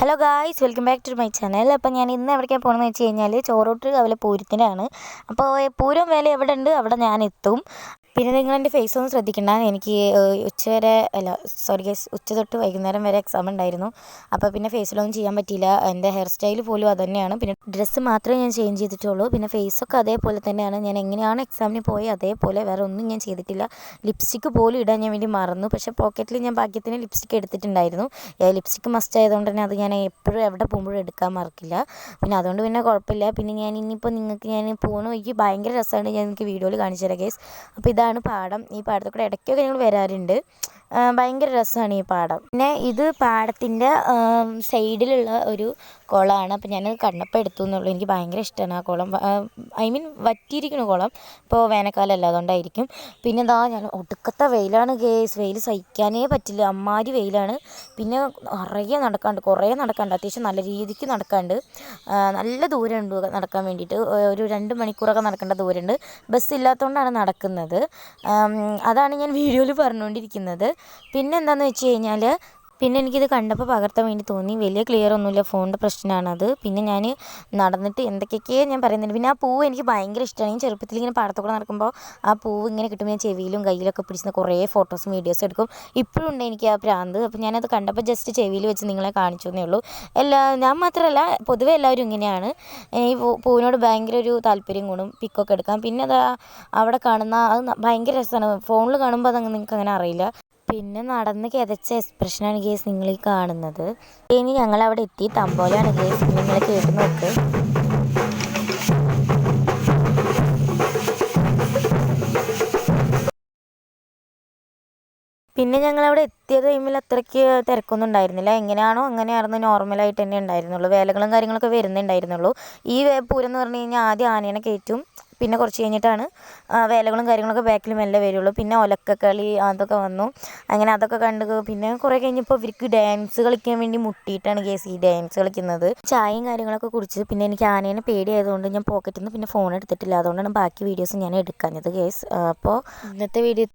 Hello guys, welcome back to my channel. അപ്പോൾ ഞാൻ ഇന്ന് എവിടേക്കാണ് പോകുന്നതെന്ന് വെച്ച് കഴിഞ്ഞാൽ ചോറൂട്ട് കവല പൂരത്തിനാണ്. അപ്പോൾ പൂരം വേല എവിടെ ഉണ്ട് അവിടെ ഞാൻ എത്തും. പിന്നെ നിങ്ങളെൻ്റെ ഫേസ് ഒന്നും ശ്രദ്ധിക്കണ്ട, എനിക്ക് ഉച്ച തൊട്ട് വൈകുന്നേരം വരെ എക്സാം ഉണ്ടായിരുന്നു. അപ്പോൾ പിന്നെ ഫേസിലൊന്നും ചെയ്യാൻ പറ്റിയില്ല. എൻ്റെ ഹെയർ സ്റ്റൈൽ പോലും അത് തന്നെയാണ്. പിന്നെ ഡ്രസ്സ് മാത്രമേ ഞാൻ ചേഞ്ച് ചെയ്തിട്ടുള്ളൂ. പിന്നെ ഫേസൊക്കെ അതേപോലെ തന്നെയാണ്. ഞാൻ എങ്ങനെയാണ് എക്സാമിന് പോയി അതേപോലെ വേറെ ഒന്നും ഞാൻ ചെയ്തിട്ടില്ല. ലിപ്സ്റ്റിക്ക് പോലും ഇടാൻ ഞാൻ വേണ്ടി മറന്നു. പക്ഷേ പോക്കറ്റിൽ ഞാൻ ഭാഗ്യത്തിന് ലിപ്സ്റ്റിക്ക് എടുത്തിട്ടുണ്ടായിരുന്നു. ലിപ്സ്റ്റിക്ക് മസ്റ്റ് ആയതുകൊണ്ട് തന്നെ അത് ഞാൻ എപ്പോഴും എവിടെ പോകുമ്പോഴും എടുക്കാൻ മറക്കില്ല. പിന്നെ അതുകൊണ്ട് പിന്നെ കുഴപ്പമില്ല. പിന്നെ ഞാൻ ഇനിയിപ്പോൾ നിങ്ങൾക്ക് ഞാൻ പോകുന്ന വഴിക്ക് ഭയങ്കര രസമാണ്, ഞാൻ നിങ്ങൾക്ക് വീഡിയോയിൽ കാണിച്ചു തരാം ഗൈസ്. അപ്പോൾ ഇതാണ് പാടം. ഈ പാടത്തിൽ കൂടെ ഇടയ്ക്കൊക്കെ ഞങ്ങൾ വരാറുണ്ട്. ഭയങ്കര രസമാണ് ഈ പാടം. പിന്നെ ഇത് പാടത്തിൻ്റെ സൈഡിലുള്ള ഒരു കുളമാണ്. അപ്പോൾ ഞാനത് കണ്ടപ്പോൾ എടുത്തു എന്നുള്ളൂ. എനിക്ക് ഭയങ്കര ഇഷ്ടമാണ് ആ കുളം. വറ്റിയിരിക്കുന്ന കുളം. ഇപ്പോൾ വേനൽക്കാലമല്ല, അതുകൊണ്ടായിരിക്കും. പിന്നെ ഞാൻ ഒടുക്കത്തെ വെയിലാണ് ഗേസ്. വെയിൽ സഹിക്കാനേ പറ്റില്ല, അമ്മാതിരി വെയിലാണ്. പിന്നെ കുറേ നടക്കാണ്ട്, അത്യാവശ്യം നല്ല രീതിക്ക് നടക്കാണ്ട്. നല്ല ദൂരമുണ്ട് നടക്കാൻ വേണ്ടിയിട്ട്. ഒരു 2 മണിക്കൂറൊക്കെ നടക്കേണ്ട ദൂരമുണ്ട്. ബസ് ഇല്ലാത്തതുകൊണ്ടാണ് നടക്കുന്നത്. അതാണ് ഞാൻ വീഡിയോയിൽ പറഞ്ഞുകൊണ്ടിരിക്കുന്നത്. പിന്നെ എന്താണെന്ന് വെച്ച് കഴിഞ്ഞാൽ, പിന്നെ എനിക്കിത് കണ്ടപ്പോൾ പകർത്താൻ വേണ്ടി തോന്നി. വലിയ ക്ലിയർ ഒന്നുമില്ല, ഫോണിൻ്റെ പ്രശ്നമാണത്. പിന്നെ ഞാൻ നടന്നിട്ട് എന്തൊക്കെയൊക്കെയോ ഞാൻ പറയുന്നുണ്ട്. പിന്നെ ആ പൂവ് എനിക്ക് ഭയങ്കര ഇഷ്ടമാണ്. ഞാൻ ചെറുപ്പത്തിൽ ഇങ്ങനെ പാടത്തൊക്കെ നടക്കുമ്പോൾ ആ പൂവ് ഇങ്ങനെ കിട്ടുമ്പോൾ ഞാൻ ചെവിയിലും കയ്യിലൊക്കെ പിടിച്ച് കുറേ ഫോട്ടോസും വീഡിയോസും എടുക്കും. ഇപ്പോഴും ഉണ്ട് എനിക്ക് ആ ഭ്രാന്ത്. അപ്പോൾ ഞാനത് കണ്ടപ്പോൾ ജസ്റ്റ് ചെവിയിൽ വെച്ച് നിങ്ങളെ കാണിച്ചു എന്നേ ഉള്ളൂ. ഞാൻ മാത്രമല്ല, പൊതുവെ എല്ലാവരും ഇങ്ങനെയാണ്. ഈ പൂവിനോട് ഭയങ്കര ഒരു താല്പര്യം കൂടും, പിക്കൊക്കെ എടുക്കാം. പിന്നെ അത് അവിടെ കാണുന്ന അത് ഭയങ്കര രസമാണ്. ഫോണിൽ കാണുമ്പോൾ അതങ്ങ് നിങ്ങൾക്ക് അങ്ങനെ അറിയില്ല. പിന്നെ നടന്ന് കിതച്ച എക്സ്പ്രഷനാണ് ഗേസ് നിങ്ങൾ ഈ കാണുന്നത്. ഇനി ഞങ്ങളവിടെ എത്തി. തമ്പോലാണ് ഗേസ്, നിങ്ങൾ കേട്ട് നോക്ക്. പിന്നെ ഞങ്ങളവിടെ എത്തിയ ടൈമിൽ അത്രയ്ക്ക് തിരക്കൊന്നും ഉണ്ടായിരുന്നില്ല. എങ്ങനെയാണോ അങ്ങനെയായിരുന്നു, നോർമലായിട്ട് തന്നെ ഉണ്ടായിരുന്നുള്ളൂ. വേലകളും കാര്യങ്ങളൊക്കെ വരുന്നുണ്ടായിരുന്നുള്ളൂ. ഈ പൂരം എന്ന് പറഞ്ഞു കഴിഞ്ഞാൽ ആദ്യം ആനേനെ കയറ്റും. പിന്നെ കുറച്ച് കഴിഞ്ഞിട്ടാണ് വേലകളും കാര്യങ്ങളൊക്കെ ബാക്കിൽ മെല്ലെ വരുള്ളൂ. പിന്നെ ഒലക്കക്കളി അതൊക്കെ വന്നു. അങ്ങനെ അതൊക്കെ കണ്ട് പിന്നെ കുറേ കഴിഞ്ഞപ്പോൾ ഇവർക്ക് ഡാൻസ് കളിക്കാൻ വേണ്ടി മുട്ടിയിട്ടാണ് കേസ് ഈ ഡാൻസ് കളിക്കുന്നത്. ചായയും കാര്യങ്ങളൊക്കെ കുടിച്ച് പിന്നെ എനിക്ക് ആനേനെ പേടിയായതുകൊണ്ട് ഞാൻ പോക്കറ്റിൽ നിന്ന് പിന്നെ ഫോൺ എടുത്തിട്ടില്ല. അതുകൊണ്ടാണ് ബാക്കി വീഡിയോസ് ഞാൻ എടുക്കാഞ്ഞത് കേസ്. അപ്പോൾ ഇന്നത്തെ വീഡിയോ